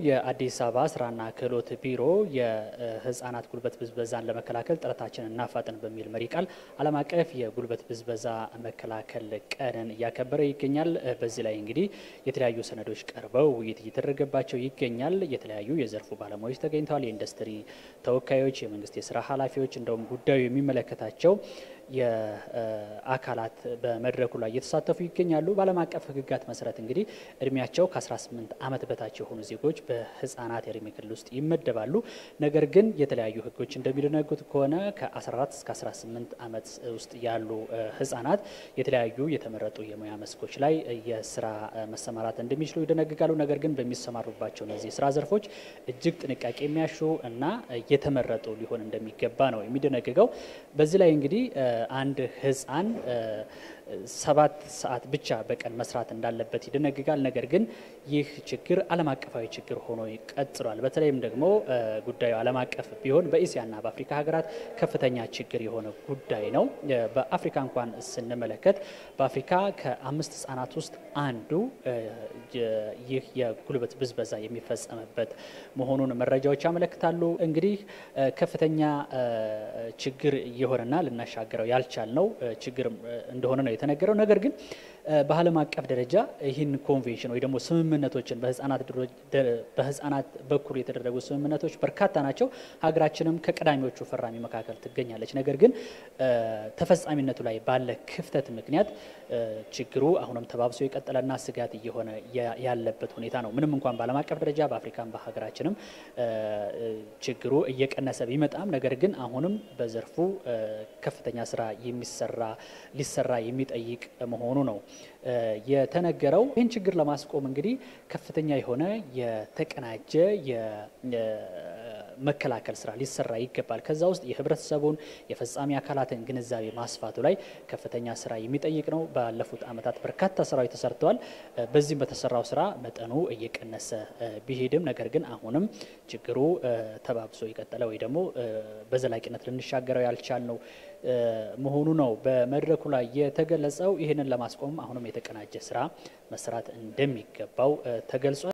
የአዲስ አበባ ስራና ክህሎት ቢሮ የህፃናት ጉልበት ብዝበዛን ለመከላከል ጥረታችንን እናፋጥን በሚል መሪ ቃል ዓለም አቀፍ የጉልበት ብዝበዛ መከላከል ቀንን እያከበረ ይገኛል። በዚህ ላይ እንግዲህ የተለያዩ ሰነዶች ቀርበው ውይይት እየተደረገባቸው ይገኛል። የተለያዩ የዘርፉ ባለሙያዎች ተገኝተዋል። የኢንዱስትሪ ተወካዮች፣ የመንግስት የስራ ኃላፊዎች እንደውም ጉዳዩ የሚመለከታቸው የአካላት በመድረኩ ላይ እየተሳተፉ ይገኛሉ። በዓለም አቀፍ ህግጋት መሰረት እንግዲህ እድሜያቸው ከ18 ዓመት በታች የሆኑ ዜጎች በህፃናት የእድሜ ክልል ውስጥ ይመደባሉ። ነገር ግን የተለያዩ ህጎች እንደሚደነግጉት ከሆነ ከ14 እስከ 18 ዓመት ውስጥ ያሉ ህፃናት የተለያዩ የተመረጡ የሙያ መስኮች ላይ የስራ መሰማራት እንደሚችሉ ይደነግጋሉ። ነገር ግን በሚሰማሩባቸው እነዚህ ስራ ዘርፎች እጅግ ጥንቃቄ የሚያሹ እና የተመረጡ ሊሆን እንደሚገባ ነው የሚደነግገው። በዚህ ላይ እንግዲህ አንድ ህፃን 7 ሰዓት ብቻ በቀን መስራት እንዳለበት ይደነግጋል። ነገር ግን ይህ ችግር ዓለም አቀፋዊ ችግር ሆኖ ይቀጥላል። በተለይም ደግሞ ጉዳዩ ዓለም አቀፍ ቢሆን በእስያና በአፍሪካ ሀገራት ከፍተኛ ችግር የሆነ ጉዳይ ነው። በአፍሪካ እንኳን ስንመለከት በአፍሪካ ከ5 ህፃናት ውስጥ አንዱ ይህ የጉልበት ብዝበዛ የሚፈጸምበት መሆኑን መረጃዎች ያመለክታሉ። እንግዲህ ከፍተኛ ችግር የሆነና ልናሻገረው ያልቻልነው ችግር እንደሆነ ነው የተነገረው። ነገር ግን በዓለም አቀፍ ደረጃ ይህን ኮንቬንሽን ወይ ደግሞ ስምምነቶችን በህፃናት በኩል የተደረጉ ስምምነቶች በርካታ ናቸው። ሀገራችንም ከቀዳሚዎቹ ፈራሚ መካከል ትገኛለች። ነገር ግን ተፈጻሚነቱ ላይ ባለ ክፍተት ምክንያት ችግሩ አሁንም ተባብሶ የቀጠለና ስጋት እየሆነ ያለበት ሁኔታ ነው። ምንም እንኳን በዓለም አቀፍ ደረጃ በአፍሪካም በሀገራችንም ችግሩ እየቀነሰ ቢመጣም ነገር ግን አሁንም በዘርፉ ከፍተኛ ስራ ሊሰራ የሚጠይቅ መሆኑ ነው የተነገረው። ይህን ችግር ለማስቆም እንግዲህ ከፍተኛ የሆነ የተቀናጀ መከላከል ስራ ሊሰራ ይገባል። ከዛ ውስጥ የህብረተሰቡን የፈጻሚ አካላትን ግንዛቤ ማስፋቱ ላይ ከፍተኛ ስራ የሚጠይቅ ነው። ባለፉት ዓመታት በርካታ ስራዎች ተሰርተዋል። በዚህም በተሰራው ስራ መጠኑ እየቀነሰ ቢሄድም ነገር ግን አሁንም ችግሩ ተባብሶ የቀጠለ ወይ ደግሞ በዘላቂነት ልንሻገረው ያልቻልነው መሆኑ ነው በመድረኩ ላይ የተገለጸው። ይህንን ለማስቆም አሁንም የተቀናጀ ስራ መስራት እንደሚገባው ተገልጿል።